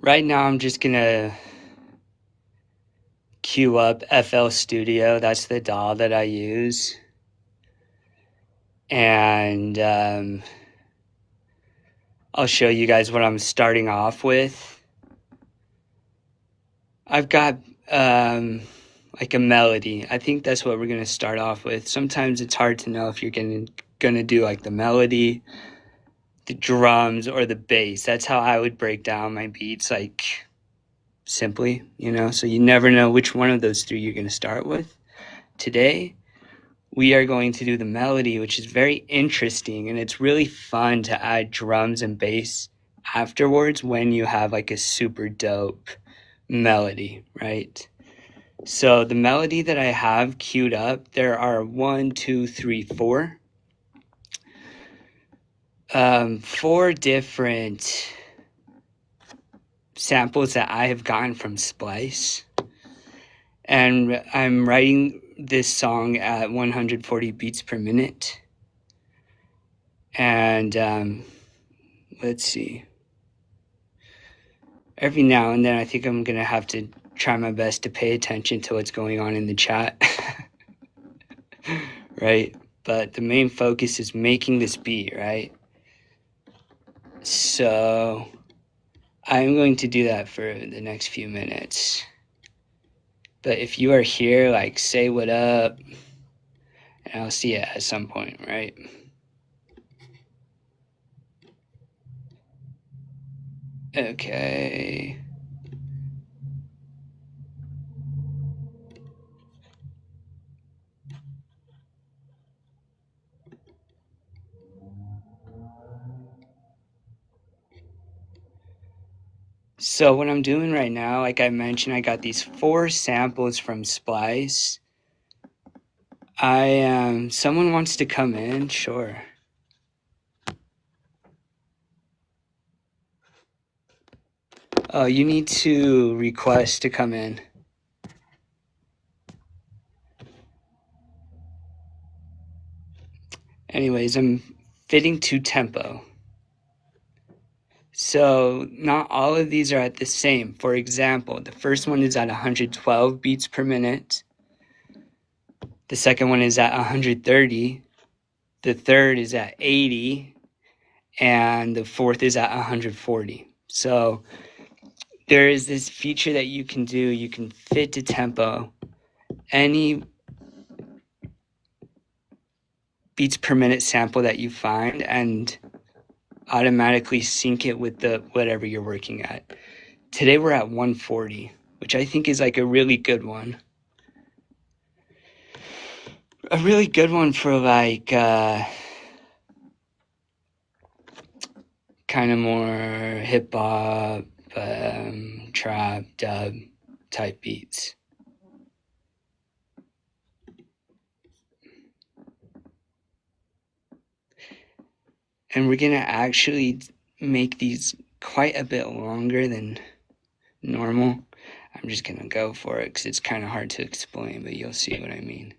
Right now I'm just gonna queue up FL Studio. That's the DAW that I use. And I'll show you guys what I'm starting off with. I've got like a melody. I think that's what we're gonna start off with. Sometimes it's hard to know if you're gonna do like the melody, the drums, or the bass. That's how I would break down my beats, like simply, so you never know which one of those three you're gonna start with. Today we are going to do the melody, which is very interesting, and it's really fun to add drums and bass afterwards when you have like a super dope melody, right? So the melody that I have queued up, there are 4 different samples that I have gotten from Splice, and I'm writing this song at 140 beats per minute. And let's see, every now and then I think I'm gonna have to try my best to pay attention to what's going on in the chat. Right? But the main focus is making this beat, right? So I'm going to do that for the next few minutes. But if you are here, like, say what up, and I'll see it at some point, right? Okay. So what I'm doing right now, like I mentioned, I got these 4 samples from Splice. Someone wants to come in? Sure. Oh, you need to request to come in. Anyways, I'm fitting to tempo. So not all of these are at the same. For example, the first one is at 112 beats per minute. The second one is at 130. The third is at 80. And the fourth is at 140. So there is this feature that you can do. You can fit to tempo any beats per minute sample that you find and automatically sync it with the whatever you're working at. Today we're at 140, which I think is like a really good one. A really good one for like kind of more hip hop, trap, dub type beats. And we're gonna actually make these quite a bit longer than normal. I'm just gonna go for it because it's kind of hard to explain, but you'll see what I mean.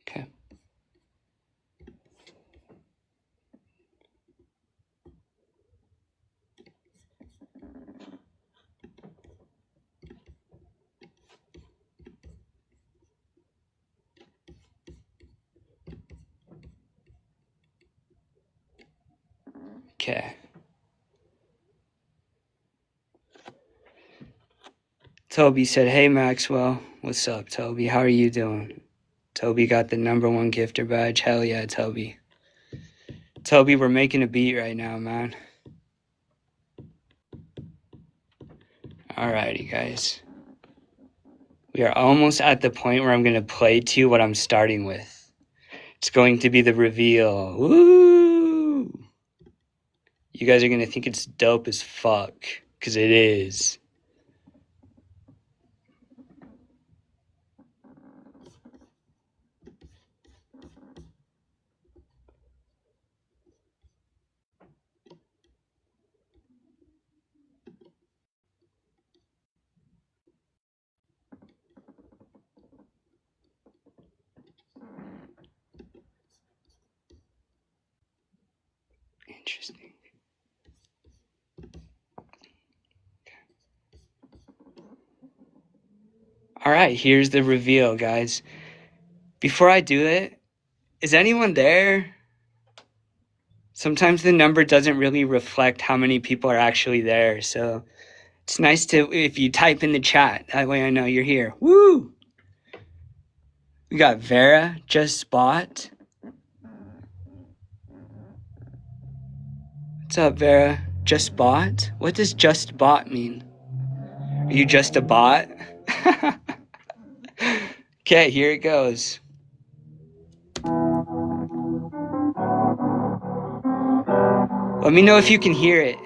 Okay. Okay. Toby said, "Hey Maxwell, what's up, Toby? How are you doing?" Toby got the #1 gifter badge. Hell yeah, Toby. Toby, we're making a beat right now, man. Alrighty, guys. We are almost at the point where I'm going to play to you what I'm starting with. It's going to be the reveal. Woo! You guys are going to think it's dope as fuck, because it is. Interesting. All right, here's the reveal, guys. Before I do it, is anyone there? Sometimes the number doesn't really reflect how many people are actually there, so it's nice to if you type in the chat. That way I know you're here. Woo! We got Vera, just bought. What's up, Vera? Just bought? What does just bought mean? Are you just a bot? Okay, here it goes. Let me know if you can hear it.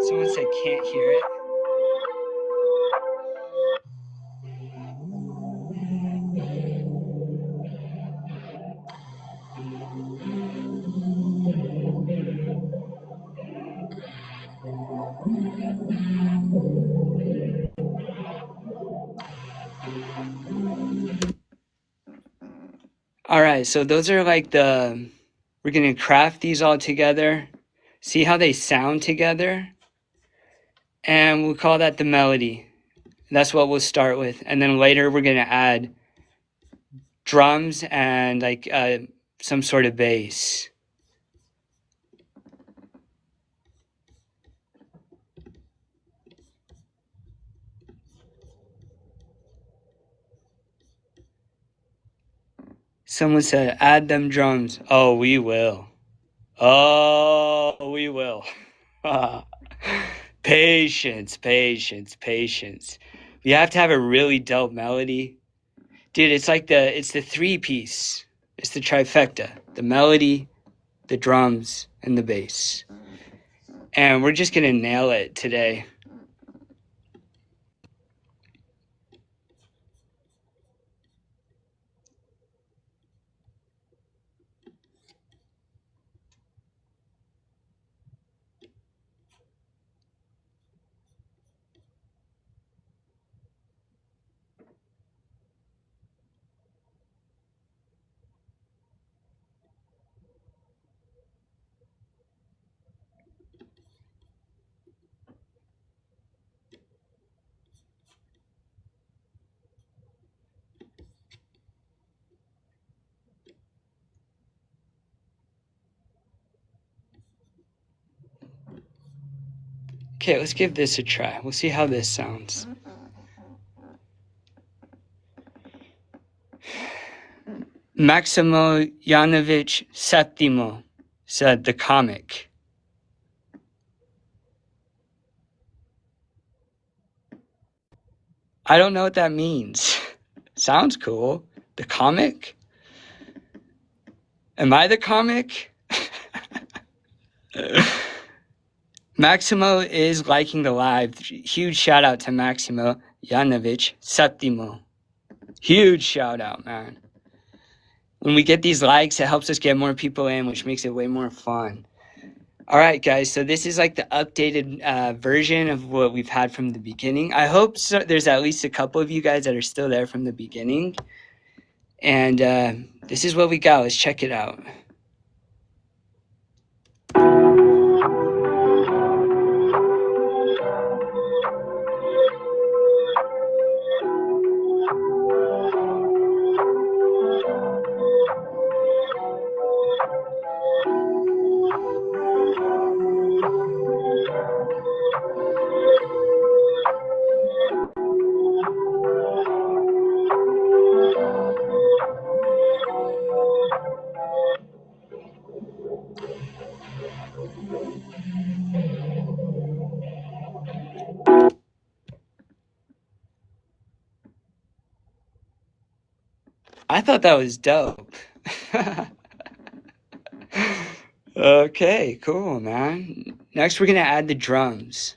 Someone said can't hear it. All right, so those are like we're going to craft these all together, see how they sound together, and we'll call that the melody. That's what we'll start with. And then later we're going to add drums and like some sort of bass. Someone said, add them drums. Oh, we will. Oh, we will. Patience, patience, patience. We have to have a really dope melody. Dude, it's the three-piece. It's the trifecta. The melody, the drums, and the bass. And we're just going to nail it today. Okay, let's give this a try. We'll see how this sounds. Maximilianovich Septimo said the comic. I don't know what that means. Sounds cool. The comic? Am I the comic? Maximo is liking the live. Huge shout out to Maximo Yanovich Septimo. Huge shout out, man. When we get these likes, it helps us get more people in, which makes it way more fun. All right, guys, so this is like the updated version of what we've had from the beginning. I hope there's at least a couple of you guys that are still there from the beginning. And this is what we got. Let's check it out. I thought that was dope. Okay, cool, man. Next, we're going to add the drums.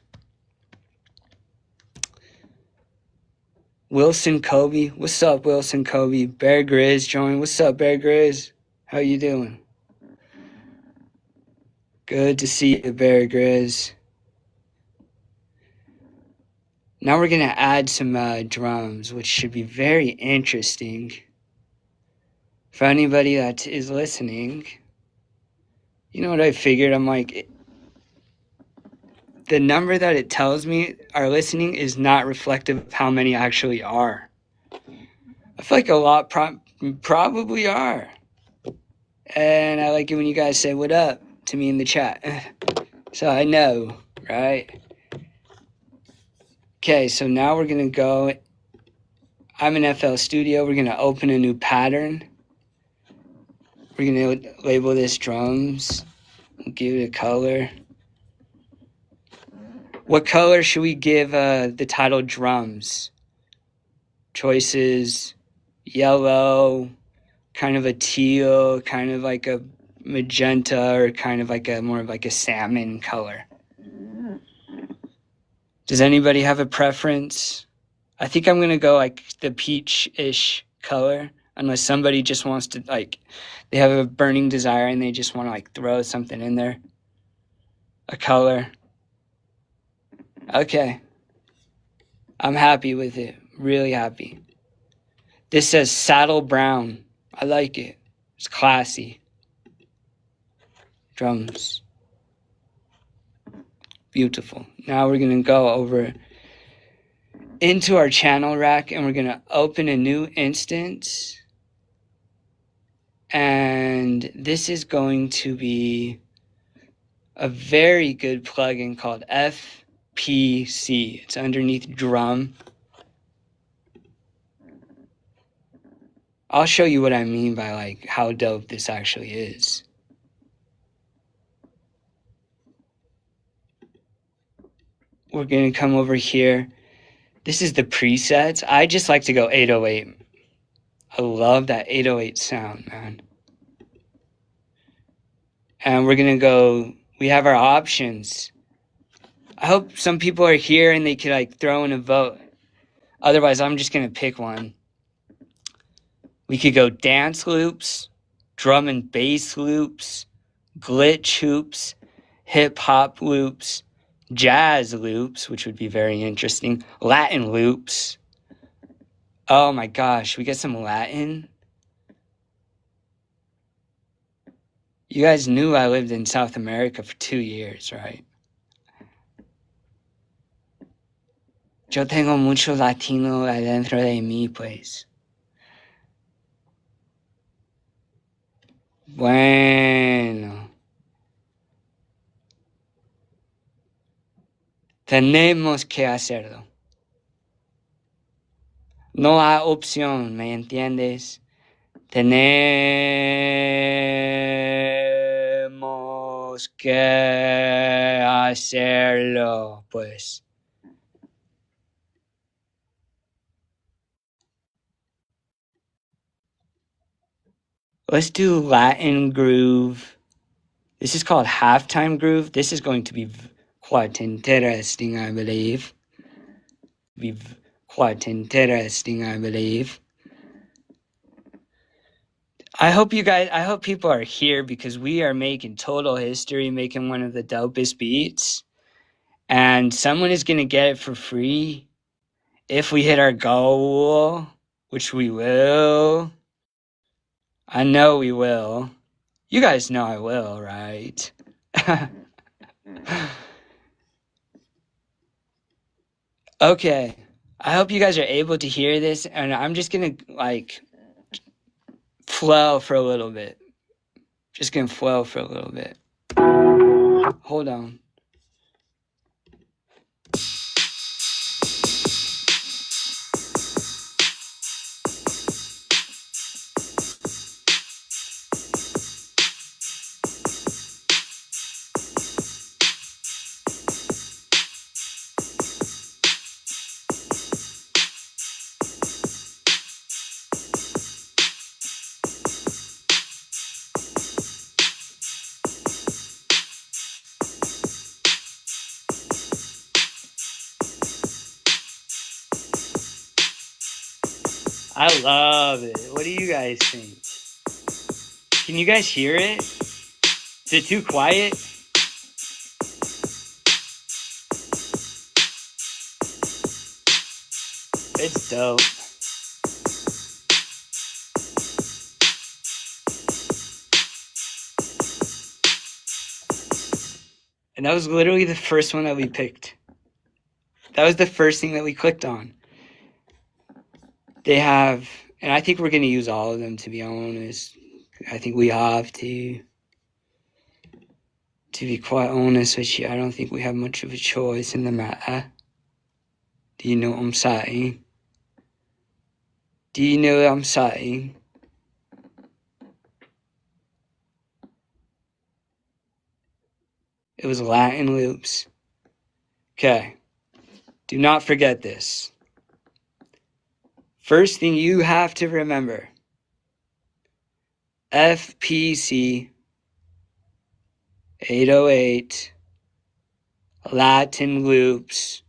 Wilson Kobe. What's up, Wilson Kobe? Bear Grizz joined. What's up, Bear Grizz? How you doing? Good to see you, Bear Grizz. Now we're going to add some drums, which should be very interesting. For anybody that is listening, you know what I figured? I'm like, the number that it tells me are listening is not reflective of how many actually are. I feel like a lot probably are. And I like it when you guys say what up to me in the chat. So I know, right? Okay, so now we're going to go. I'm in FL Studio. We're going to open a new pattern. We're going to label this drums. Give it a color. What color should we give the title drums? Choices: yellow, kind of a teal, kind of like a magenta, or kind of like a more of like a salmon color. Does anybody have a preference? I think I'm gonna go like the peach-ish color, unless somebody just wants to, like, they have a burning desire and they just want to like throw something in there. A color. Okay. I'm happy with it. Really happy. This says saddle brown. I like it. It's classy. Drums. Beautiful. Now we're going to go over into our channel rack and we're going to open a new instance. And this is going to be a very good plugin called FPC. It's underneath drum. I'll show you what I mean by like how dope this actually is. We're going to come over here. This is the presets. I just like to go 808. I love that 808 sound, man. And we're going to go, we have our options. I hope some people are here and they could like throw in a vote. Otherwise, I'm just going to pick one. We could go dance loops, drum and bass loops, glitch loops, hip hop loops, jazz loops, which would be very interesting, Latin loops. Oh my gosh, we get some Latin. You guys knew I lived in South America for 2 years, right? Yo tengo mucho latino adentro de mí, pues. Bueno. Tenemos que hacerlo. No hay opción, ¿me entiendes? Tenemos que hacerlo, pues. Let's do Latin groove. This is called halftime groove. This is going to be quite interesting, I believe. I hope people are here because we are making total history, making one of the dopest beats. And someone is going to get it for free if we hit our goal, which we will. I know we will. You guys know I will, right? Okay. I hope you guys are able to hear this, and I'm just going to, like, flow for a little bit. Just going to flow for a little bit. Hold on. I love it. What do you guys think? Can you guys hear it? Is it too quiet? It's dope. And that was literally the first one that we picked. That was the first thing that we clicked on. They have, and I think we're going to use all of them, to be honest. I think we have to. To be quite honest with you, I don't think we have much of a choice in the matter. Do you know what I'm saying? Do you know what I'm saying? It was Latin loops. Okay. Do not forget this. First thing you have to remember. FPC 808 Latin loops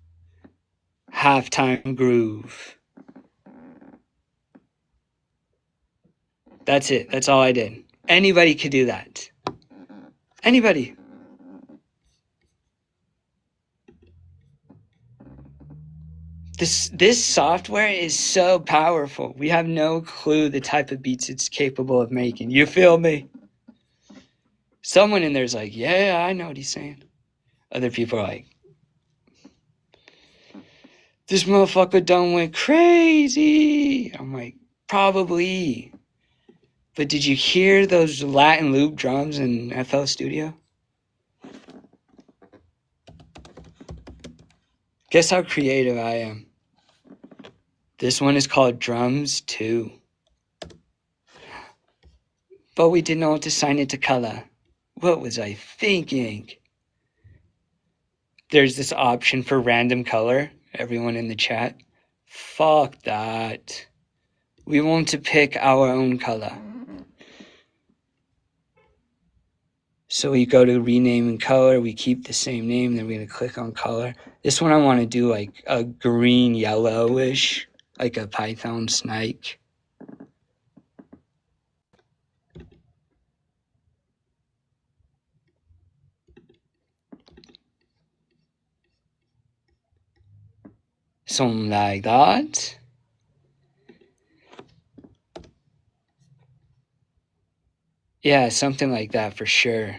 halftime groove. That's it. That's all I did. Anybody could do that. Anybody. This software is so powerful. We have no clue the type of beats it's capable of making. You feel me? Someone in there's like, yeah, I know what he's saying. Other people are like, this motherfucker done went crazy. I'm like, probably. But did you hear those Latin loop drums in FL Studio? Guess how creative I am. This one is called Drums 2. But we didn't know what to assign it to color. What was I thinking? There's this option for random color. Everyone in the chat. Fuck that. We want to pick our own color. So we go to rename and color. We keep the same name. Then we're going to click on color. This one I want to do like a green yellowish. Like a python snake. Something like that. Yeah, something like that for sure.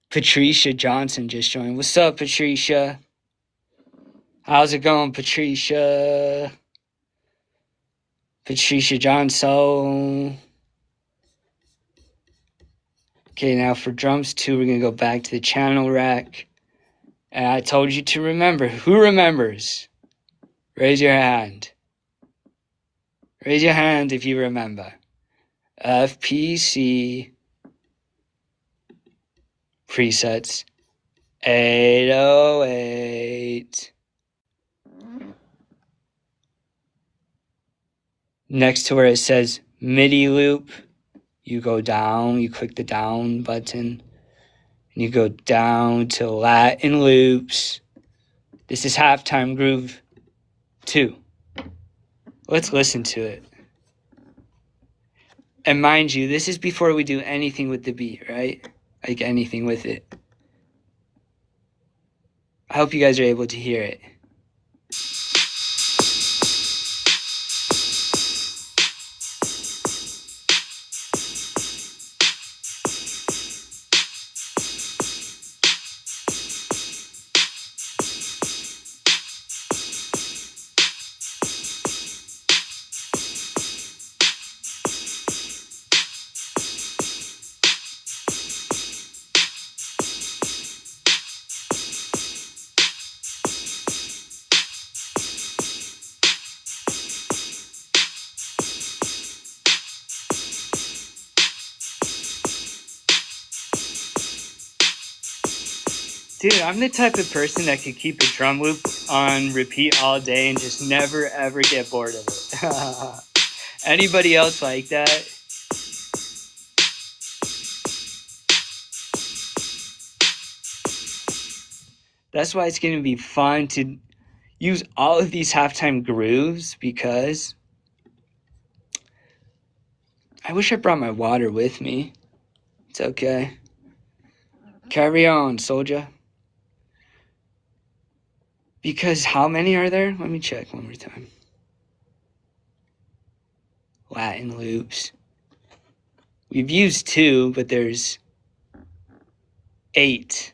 Patricia Johnson just joined. What's up, Patricia? How's it going, Patricia? Patricia Johnson. Okay, now for drums 2, we're going to go back to the channel rack. And I told you to remember. Who remembers? Raise your hand. Raise your hand if you remember. FPC presets 808. Next to where it says MIDI loop, you go down, you click the down button, and you go down to Latin loops. This is Halftime Groove 2. Let's listen to it. And mind you, this is before we do anything with the beat, right? Like anything with it. I hope you guys are able to hear it. Dude, I'm the type of person that could keep a drum loop on repeat all day and just never ever get bored of it. Anybody else like that? That's why it's going to be fun to use all of these halftime grooves, because I wish I brought my water with me. It's okay. Carry on, soldier. Because how many are there? Let me check one more time. Latin loops. We've used 2, but there's 8.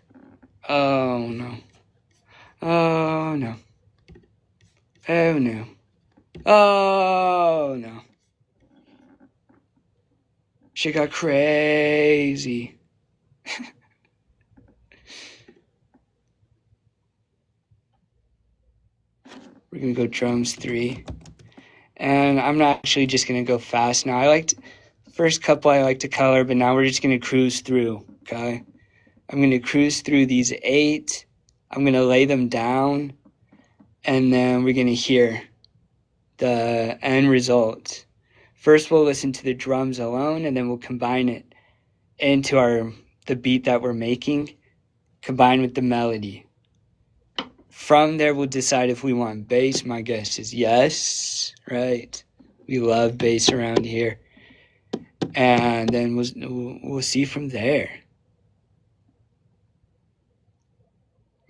Oh no. Oh no. Oh no. Oh no. Shit got crazy. We're gonna go drums 3. And I'm not actually just gonna go fast now. First couple I like to color, but now we're just gonna cruise through, okay? I'm gonna cruise through these 8. I'm gonna lay them down, and then we're gonna hear the end result. First we'll listen to the drums alone, and then we'll combine it into the beat that we're making, combined with the melody. From there, we'll decide if we want bass. My guess is yes, right? We love bass around here. And then we'll see from there.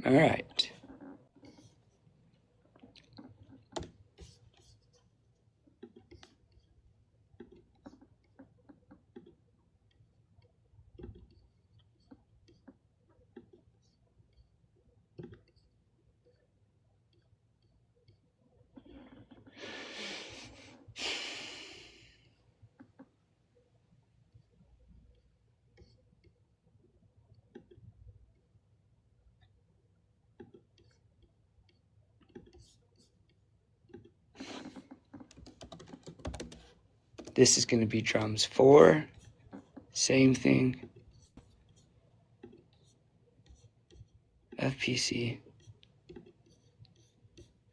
All right. This is going to be drums 4. Same thing. FPC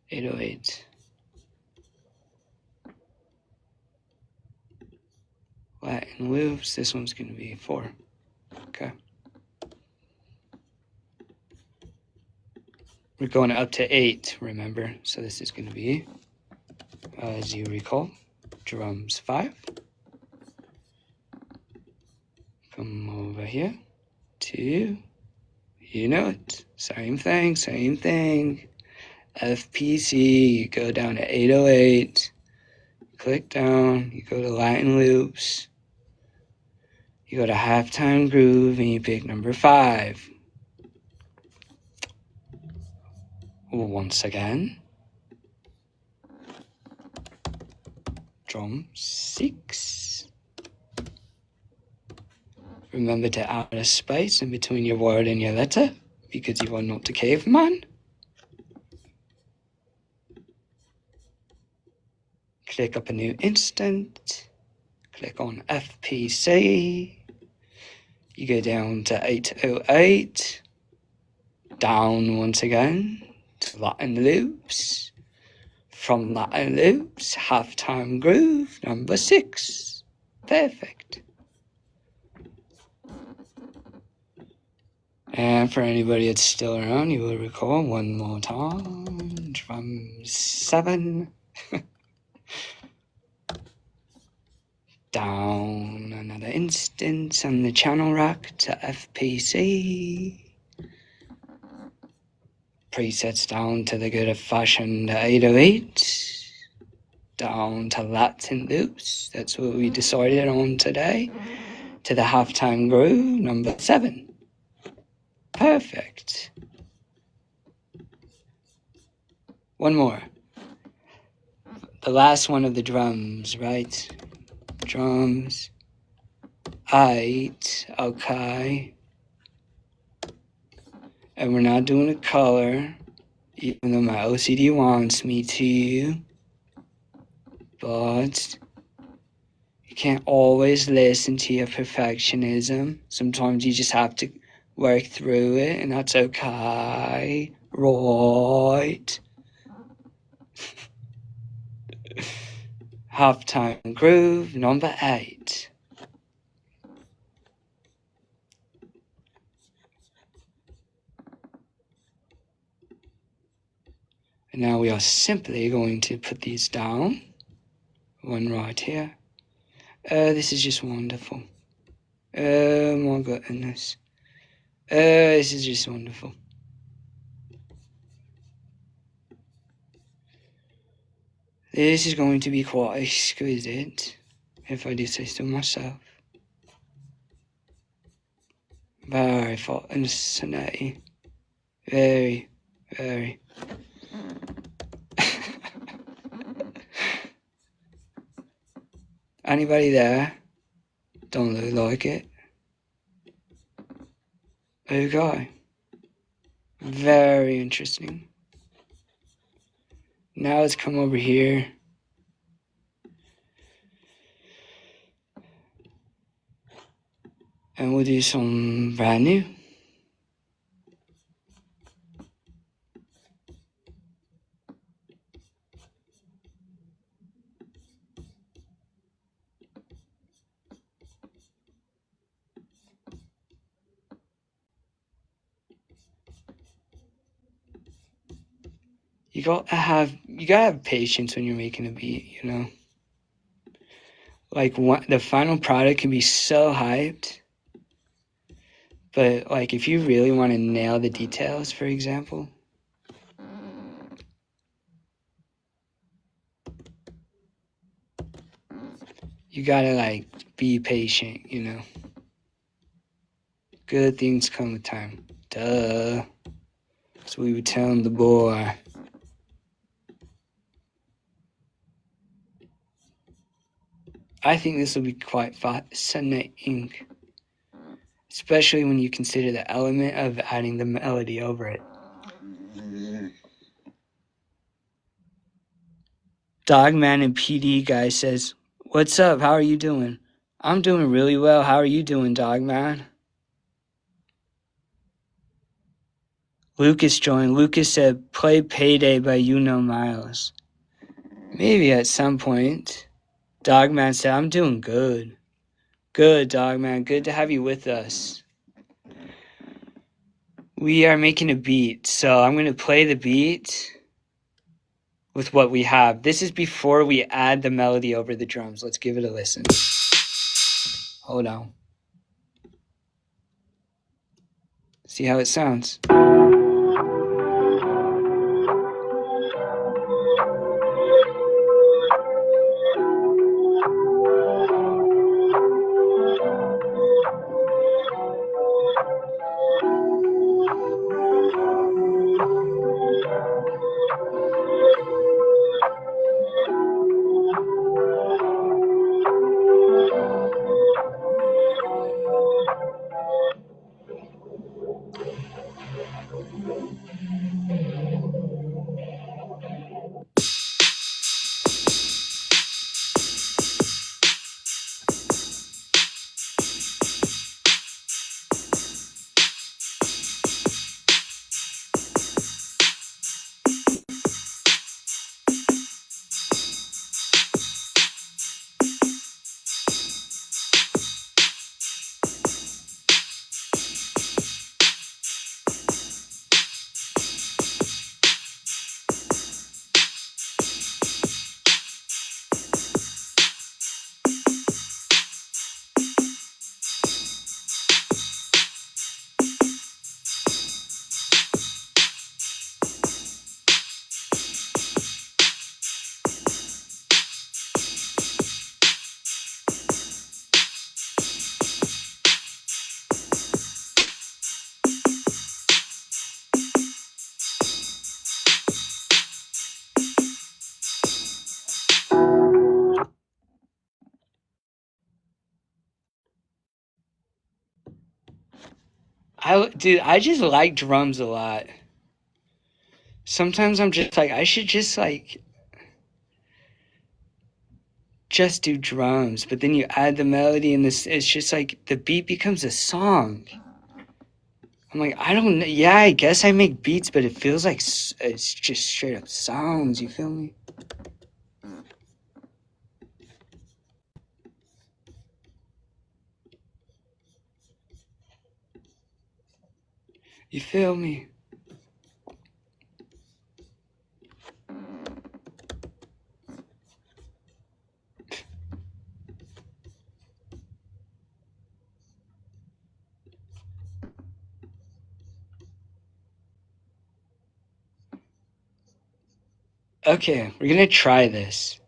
808. Latin loops. This one's going to be 4. Okay. We're going up to 8, remember? So this is going to be, as you recall, drums 5. Come over here to, you know it, same thing. FPC, you go down to 808, click down, you go to Latin loops, you go to halftime groove, and you pick number 5. Once again, drum 6. Remember to add a space in between your word and your letter, because you are not a caveman. Click up a new instant, click on FPC, you go down to 808, down once again to Latin loops, from Latin loops, halftime groove, number 6, perfect. And for anybody that's still around, you will recall one more time, drum 7, down another instance on the channel rack to FPC, presets down to the good fashioned 808, down to Latin loops, that's what we decided on today, to the halftime groove, number 7. Perfect. One more. The last one of the drums, right? Drums. 8. Okay. And we're not doing a color, even though my OCD wants me to. But you can't always listen to your perfectionism. Sometimes you just have to work through it, and that's okay, right? Halftime groove, number 8. Now we are simply going to put these down. One right here. This is just wonderful. Oh my goodness. This is just wonderful. This is going to be quite exquisite, if I do say so myself. Very fascinating. Very, very. Anybody there? Don't look like it. Okay. Very interesting. Now let's come over here. And we'll do some brand new. You gotta have patience when you're making a beat, you know? Like, the final product can be so hyped, but like if you really want to nail the details, for example, you gotta like be patient, you know? Good things come with time. Duh. So we were telling the boy. I think this will be quite fascinating, especially when you consider the element of adding the melody over it. Dogman and PD guy says, "What's up? How are you doing?" I'm doing really well. How are you doing, Dogman? Lucas joined. Lucas said, "Play Payday by Miles." Maybe at some point. Dogman said, "I'm doing good." Good, Dogman. Good to have you with us. We are making a beat, so I'm going to play the beat with what we have. This is before we add the melody over the drums. Let's give it a listen. Hold on. See how it sounds. I just like drums a lot. Sometimes I'm just like, I should just like just do drums, but then you add the melody and this, it's just like the beat becomes a song. I'm like, I don't know. Yeah, I guess I make beats, but it feels like it's just straight up songs. You feel me? You feel me? Okay, we're gonna try this.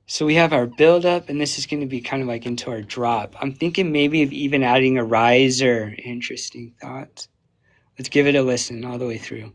So we have our build up, and this is gonna be kind of like into our drop. I'm thinking maybe of even adding a riser. Interesting thought. Let's give it a listen all the way through.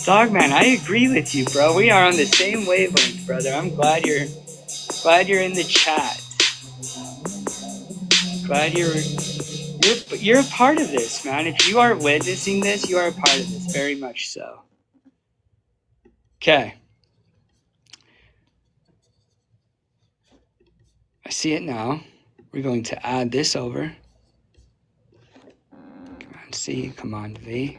Dogman, I agree with you, bro. We are on the same wavelength, brother. I'm glad you're in the chat. Glad you're a part of this, man. If you are witnessing this, you are a part of this, very much so. Okay. I see it now. We're going to add this over. Command C, Command V.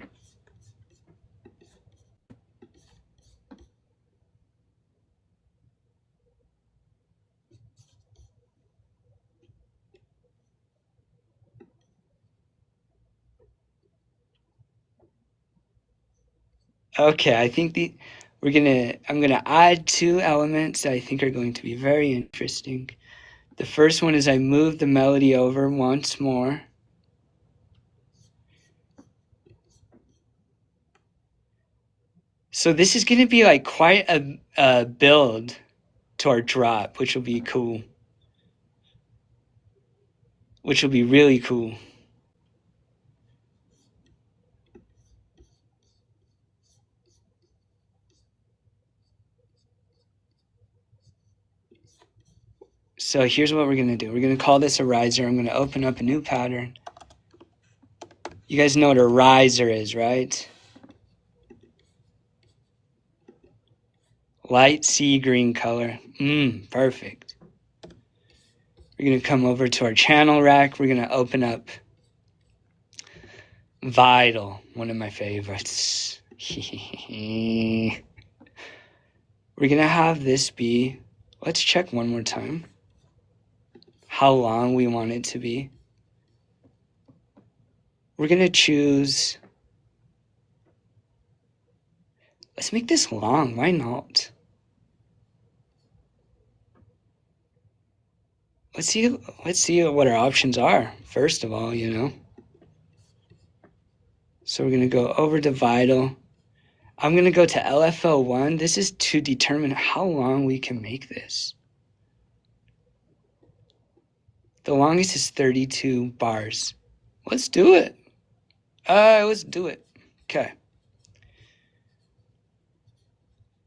Okay, I think I'm gonna add two elements that I think are going to be very interesting. The first one is I move the melody over once more. So this is gonna be like quite a build to our drop, which will be cool. Which will be really cool. So here's what we're gonna do. We're gonna call this a riser. I'm gonna open up a new pattern. You guys know what a riser is, right? Light sea green color. Perfect. We're gonna come over to our channel rack. We're gonna open up Vital, one of my favorites. We're gonna have this be, let's check one more time how long we want it to be. We're gonna choose, let's make this long, why not? Let's see what our options are, first of all, you know. So we're gonna go over to Vital. I'm gonna go to LFO1. This is to determine how long we can make this. The longest is 32 bars. Let's do it. Let's do it. Okay.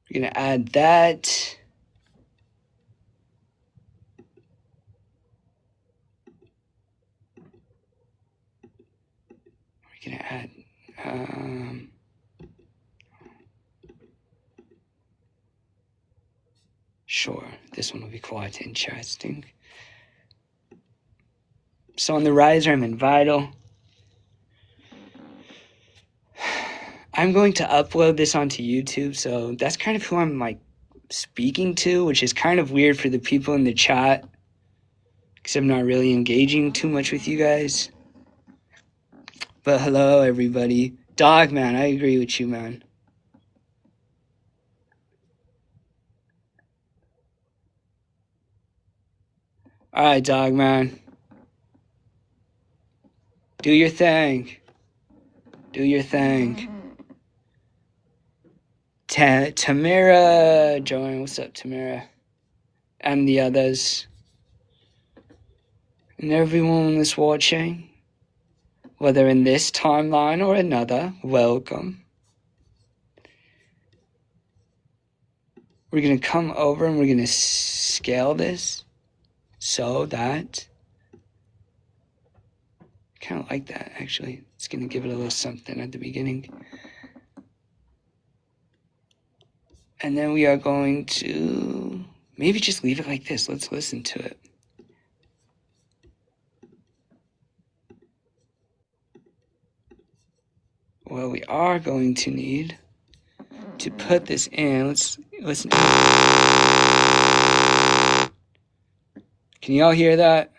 We're gonna add that. We're gonna add, sure, this one will be quite interesting. So on the riser, I'm in Vital. I'm going to upload this onto YouTube, so that's kind of who I'm like speaking to, which is kind of weird for the people in the chat, because I'm not really engaging too much with you guys. But hello, everybody. Dog, man, I agree with you, man. All right, dog, man. Do your thing. Do your thing. Tamara, Joanne, what's up, Tamara? And the others. And everyone that's watching, whether in this timeline or another, welcome. We're going to come over and we're going to scale this so that, kind of like that actually. It's going to give it a little something at the beginning. And then we are going to maybe just leave it like this. Let's listen to it. Well, we are going to need to put this in. Let's listen. Can you all hear that?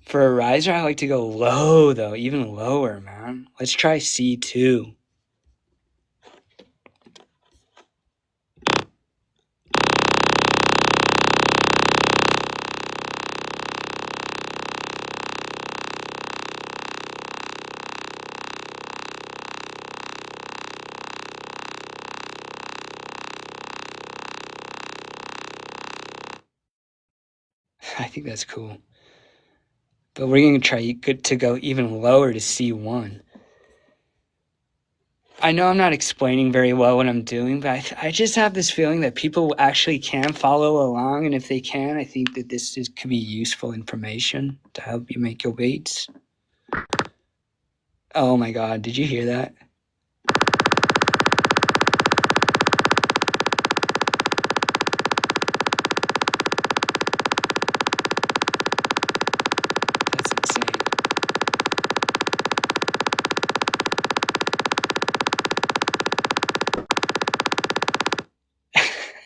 For a riser, I like to go low, though, even lower, man. Let's try C2. I think that's cool. But we're going to try to go even lower to C1. I know I'm not explaining very well what I'm doing, but I just have this feeling that people actually can follow along. And if they can, I think that this could be useful information to help you make your beats. Oh my God, did you hear that? That's insane.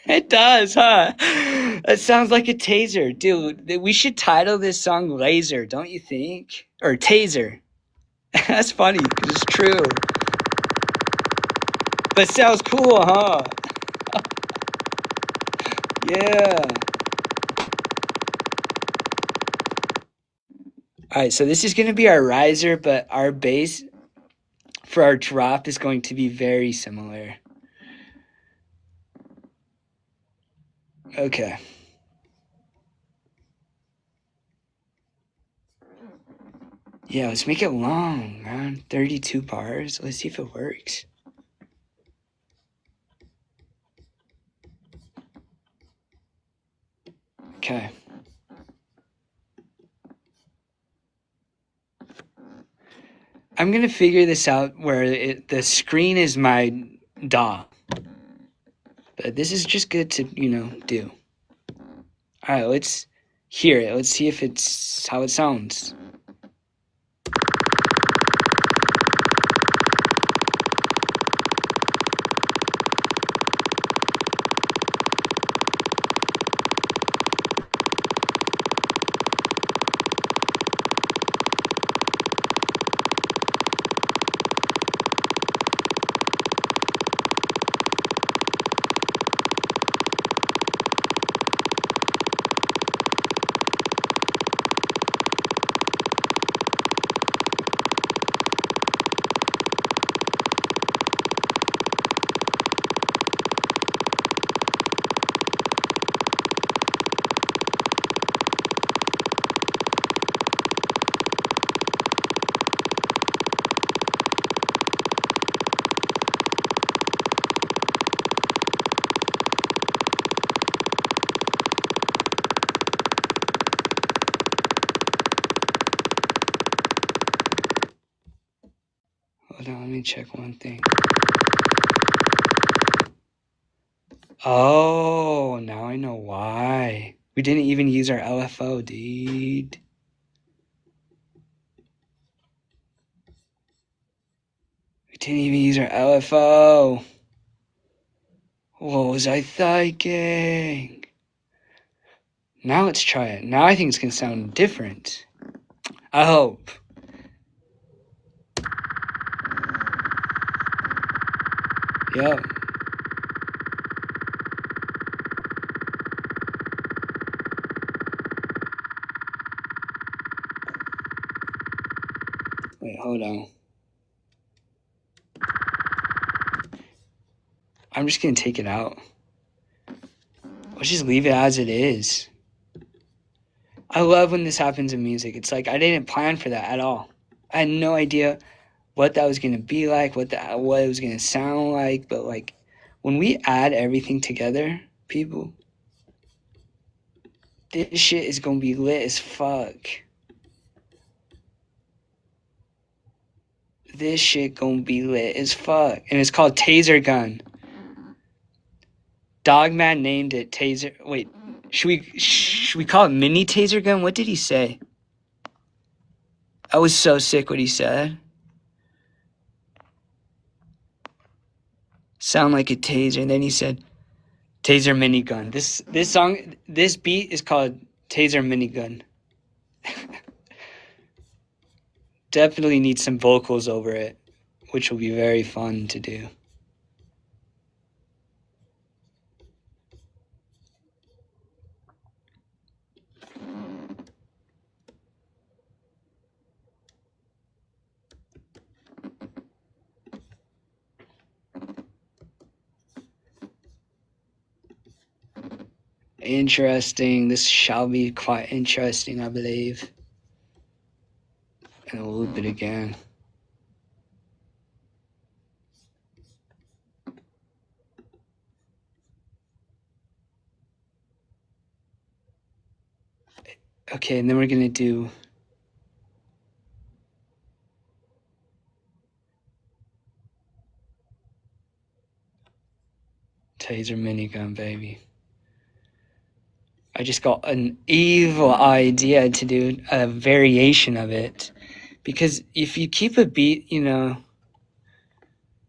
It does, huh? It sounds like a taser. Dude, we should title this song Laser, don't you think? Or Taser. That's funny, because it's true. But it sounds cool, huh? Yeah. Alright, so this is going to be our riser, but our bass for our drop is going to be very similar. Okay. Yeah, let's make it long, man. 32 bars. Let's see if it works. Okay. I'm going to figure this out where the screen is my DAW. But this is just good to, do. All right, let's hear it. Let's see if it's how it sounds. Hold on, let me check one thing. Oh, now I know why. We didn't even use our LFO, dude. didn't even use our LFO. What was I thinking? Now let's try it. Now I think it's going to sound different. I hope. Yep. Wait, hold on. I'm just going to take it out. Let's just leave it as it is. I love when this happens in music. It's like I didn't plan for that at all. I had no idea what that was going to be like, what it was going to sound like. But like when we add everything together, people, this shit is going to be lit as fuck. This shit gonna be lit as fuck. And it's called Taser Gun. Dogman named it Taser. Wait, should we call it Mini Taser Gun? What did he say? I was so sick what he said. Sound like a taser. And then he said Taser Minigun. This beat is called Taser Minigun. Definitely need some vocals over it, which will be very fun to do. Interesting. This shall be quite interesting, I believe. And a little bit again. Okay, and then we're gonna do Taser Minigun, baby. I just got an evil idea to do a variation of it. Because if you keep a beat,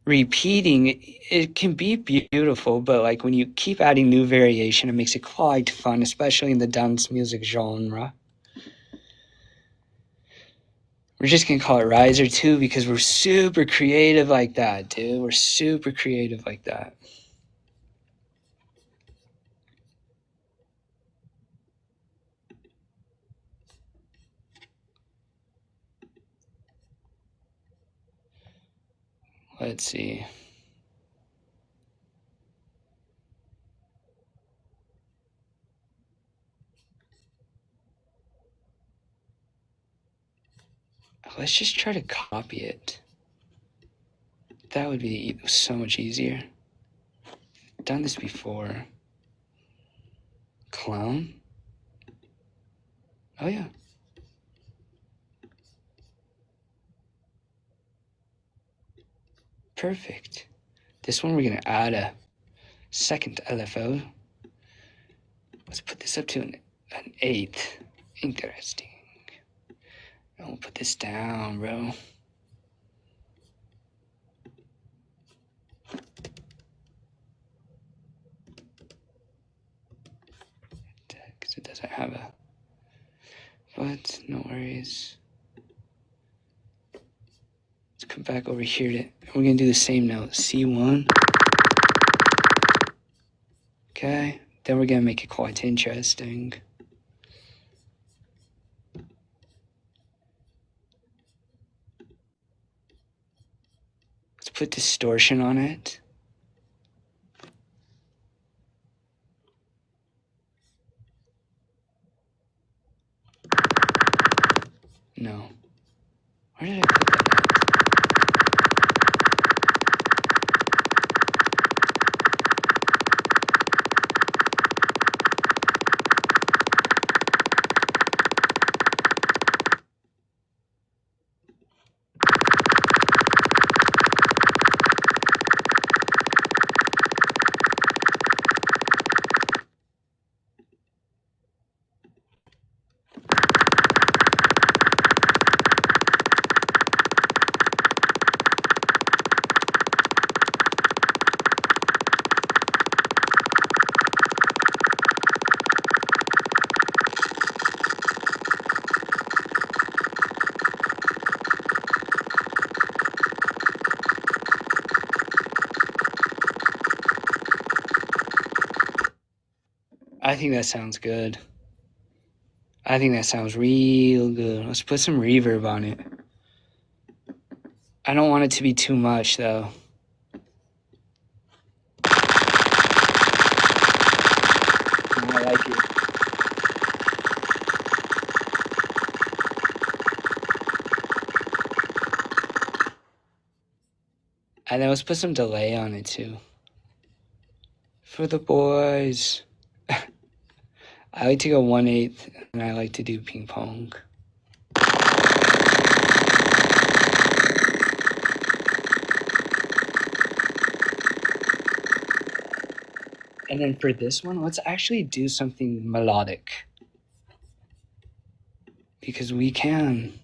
repeating, it can be beautiful, but like when you keep adding new variation, it makes it quite fun, especially in the dance music genre. We're just gonna call it Riser 2 because we're super creative like that, dude. We're super creative like that. Let's see. Let's just try to copy it. That would be so much easier. Done this before. Clown? Oh yeah. Perfect. This one we're gonna add a second LFO. Let's put this up to an eighth. Interesting. And we'll put this down, bro. Because it doesn't have a... But no worries. Let's come back over here to... We're gonna do the same note. C1. Okay. Then we're gonna make it quite interesting. Let's put distortion on it. No. Where did I put that at? I think that sounds good. I think that sounds real good. Let's put some reverb on it. I don't want it to be too much, though. I like it. And then let's put some delay on it, too. For the boys. I like to go 1/8, and I like to do ping pong. And then for this one, let's actually do something melodic. Because we can.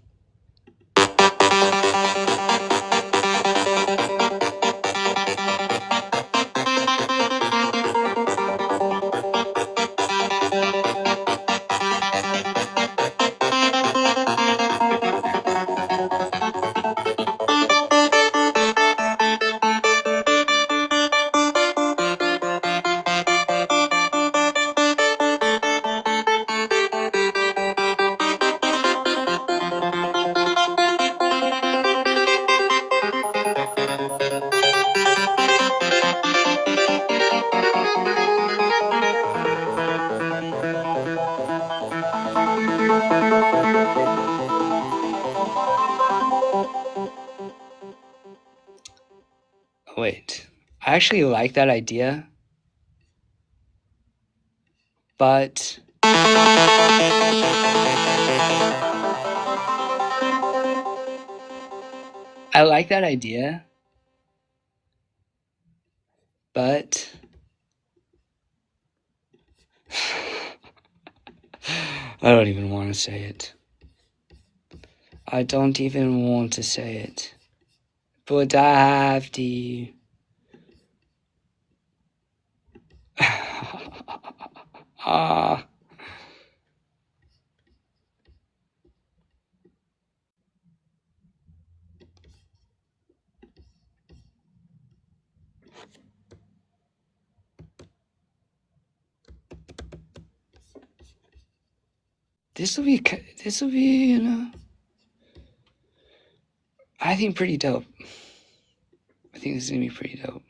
Wait, I actually like that idea, but I like that idea, but I don't even want to say it. I don't even want to say it, but I have to. Ah. This will be, you know, I think pretty dope. I think this is gonna be pretty dope.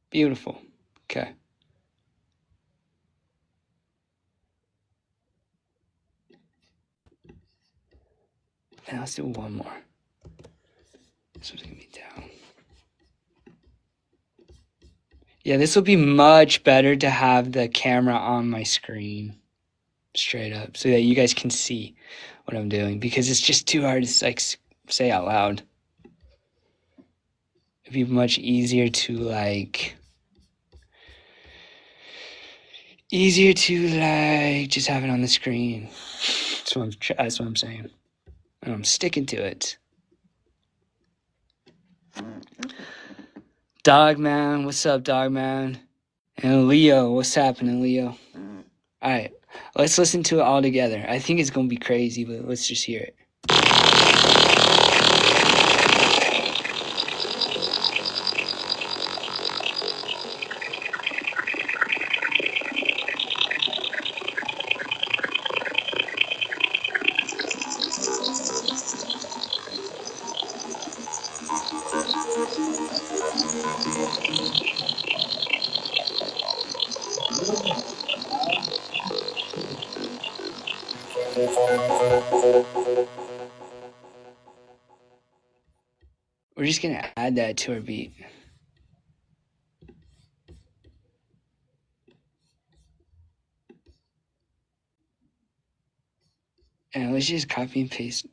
Beautiful. Okay. And let's do one more. This one's gonna be down. Yeah, this will be much better to have the camera on my screen straight up so that you guys can see what I'm doing, because it's just too hard to like say out loud. It'd be much easier to just have it on the screen. That's what I'm saying. And I'm sticking to it. Dogman, what's up, Dogman? And Leo, what's happening, Leo? All right, let's listen to it all together. I think it's gonna be crazy, but let's just hear it. We're just gonna add that to our beat. And let's just copy and paste.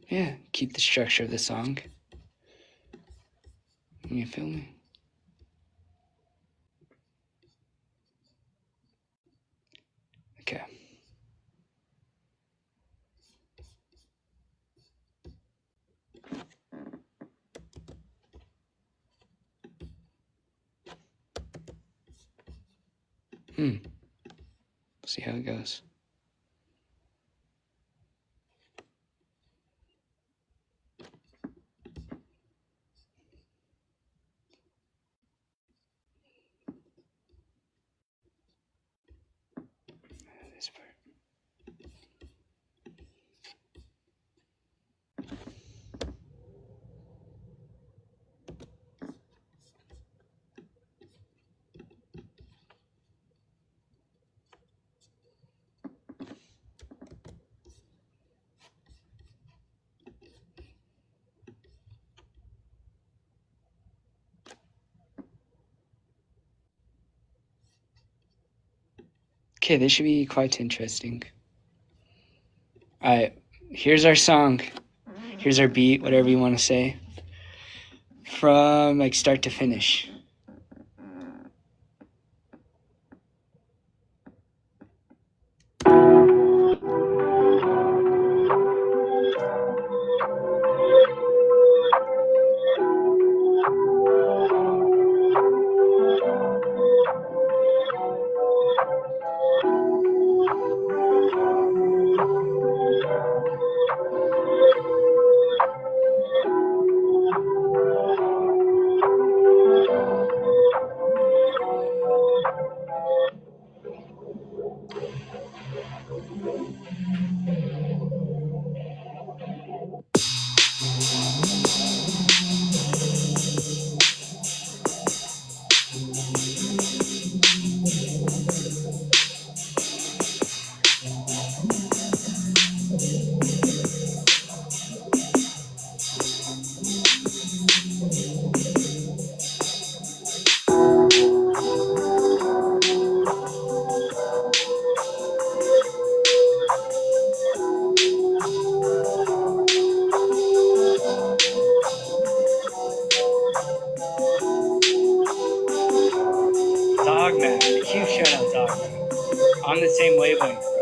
Yeah, keep the structure of the song. You feel me? Okay. We'll see how it goes. This part. Okay, this should be quite interesting. All right, here's our song. Here's our beat, whatever you want to say. From like start to finish. Dogman, huge shout out Dogman. On the same wavelength, bro.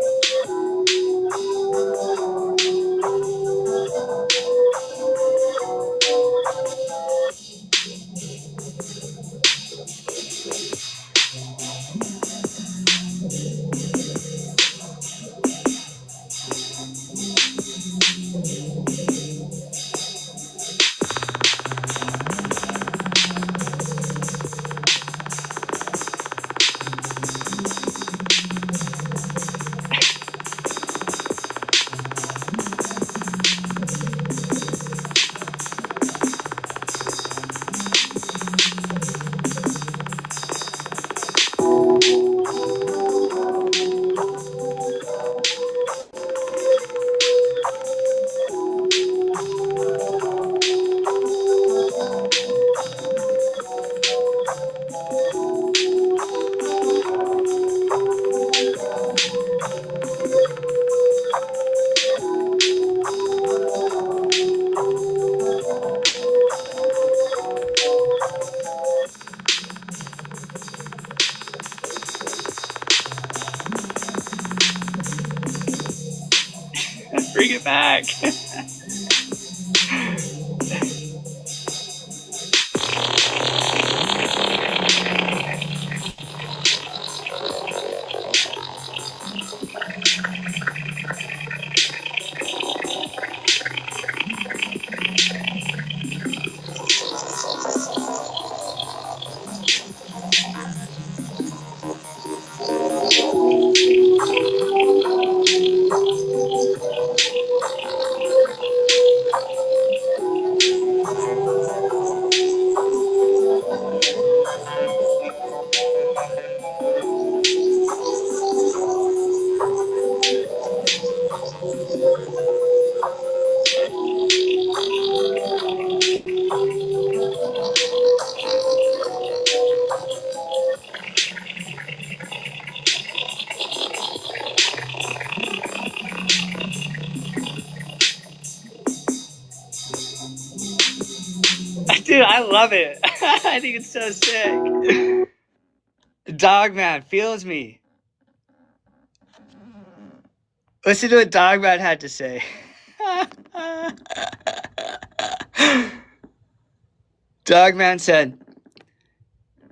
Bring it back. Dude, I love it. I think it's so sick. Dogman feels me. Listen to what Dogman had to say. Dogman said,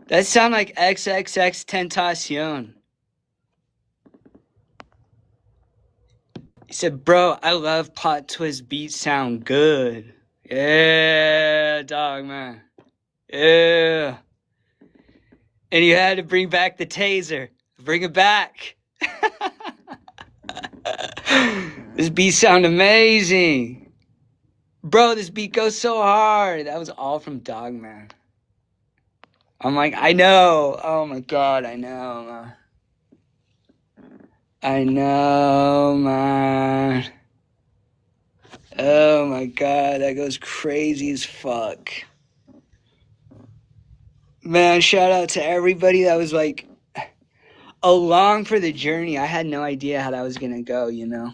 that sound like XXX Tentacion. He said, bro, I love plot twist beats sound good. Yeah, dog, man. Yeah. And you had to bring back the taser. Bring it back. This beat sound amazing. Bro, this beat goes so hard. That was all from Dog Man. I'm like, I know. Oh my god, I know. I know, man. Oh my god, that goes crazy as fuck. Man, shout out to everybody that was like along for the journey. I had no idea how that was gonna go, you know.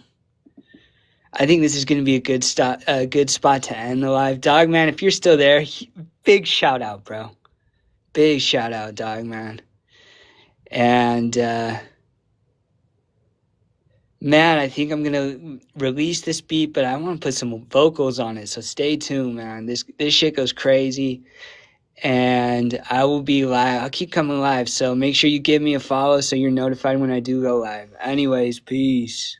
I think this is gonna be a good spot to end the live. Dog Man, if you're still there, big shout out, bro. Big shout out, Dog Man. And man, I think I'm gonna release this beat, but I want to put some vocals on it. So stay tuned, man. This shit goes crazy. And I will be live. I'll keep coming live. So make sure you give me a follow so you're notified when I do go live. Anyways, peace.